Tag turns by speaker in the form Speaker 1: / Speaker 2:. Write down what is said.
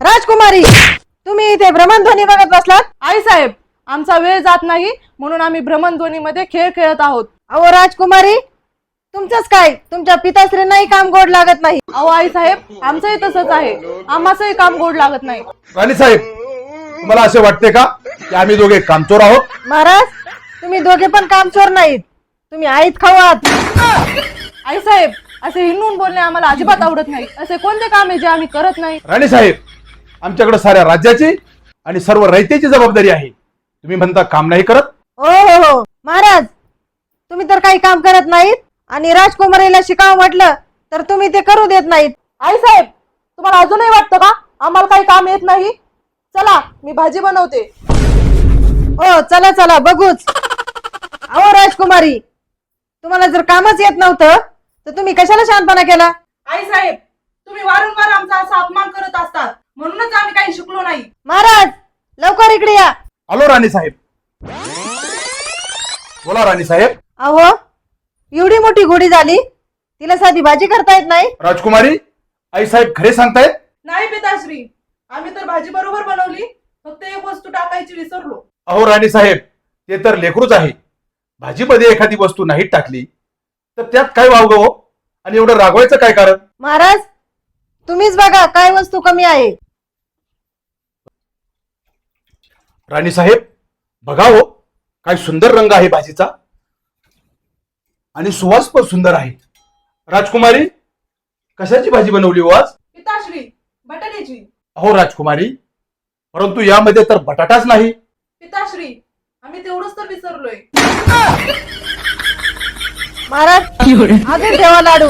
Speaker 1: राजकुमारी, तुम्ही इथे भ्रमणध्वनी बघत बसलात?
Speaker 2: आई साहेब, आमचा वेळ जात नाही म्हणून आम्ही भ्रमणध्वनीमध्ये खेळ खेळत आहोत.
Speaker 1: अहो राजकुमारी, तुमचंच काय, तुमच्या पिताश्रींनाही काम गोड लागत नाही.
Speaker 2: अहो आई साहेब, आमचंही तसंच आहे. आम्हाचंही काम गोड लागत नाही.
Speaker 3: राणी साहेब, तुम्हाला असे वाटते का की आम्ही दोघे कामचोर आहोत?
Speaker 1: महाराज, तुम्ही दोघे पण कामचोर नाहीत, तुम्ही आईत खाऊ आहात.
Speaker 2: आई साहेब, असे हिंडून बोलणे आम्हाला अजिबात आवडत नाही. असे कोणते काम आहे जे आम्ही करत नाही?
Speaker 3: राणी साहेब, आमच्याकडे साऱ्या राज्याची आणि सर्व रयतेची जबाबदारी आहे. तुम्ही म्हणता काम नाही करत?
Speaker 1: हो हो हो महाराज, तुम्ही तर काही काम करत नाहीत आणि राजकुमारीला शिकावं म्हटलं तर तुम्ही ते करू देत नाहीत.
Speaker 2: आई साहेब, तुम्हाला अजूनही वाटतं का आम्हाला काही काम येत नाही? चला, मी भाजी बनवते.
Speaker 1: हो चला चला बघूच. अहो राजकुमारी, तुम्हाला जर कामच येत नव्हतं तर तुम्ही कशाला शहाणपणा केला?
Speaker 2: आई साहेब, तुम्ही वारंवार आमचा असा अपमान करत असतात म्हणूनच आम्ही काही शिकलो नाही.
Speaker 1: महाराज, लवकर इकडे या.
Speaker 3: आलो राणी साहेब. बोला राणी साहेब.
Speaker 1: अहो, एवढी मोठी घोडी झाली, तिला साधी भाजी करता येत नाही?
Speaker 3: राजकुमारी, आई साहेब खरे सांगतायत?
Speaker 2: नाही पिताश्री, आम्ही तर भाजी बरोबर बनवली, फक्त एक वस्तू टाकायची विसरलो.
Speaker 3: अहो राणी साहेब, ते तर लेकरूच आहे. भाजीमध्ये एखादी वस्तू नाही टाकली तर त्यात काय वावग हो? आणि एवढं रागवायचं काय कारण?
Speaker 1: महाराज, तुम्हीच बघा काय वस्तू कमी आहे.
Speaker 3: राणी साहेब, बघा हो, काय सुंदर रंग आहे भाजीचा आणि सुवास पण सुंदर आहे. राजकुमारी, कशाची भाजी बनवली हो आज?
Speaker 2: पिताश्री, बटाट्याची.
Speaker 3: अहो राजकुमारी, परंतु यामध्ये तर बटाटाच नाही.
Speaker 2: पिताश्री, आम्ही तेवढंच तर विसरलोय.
Speaker 1: महाराज, अजून ठेवा लाडू.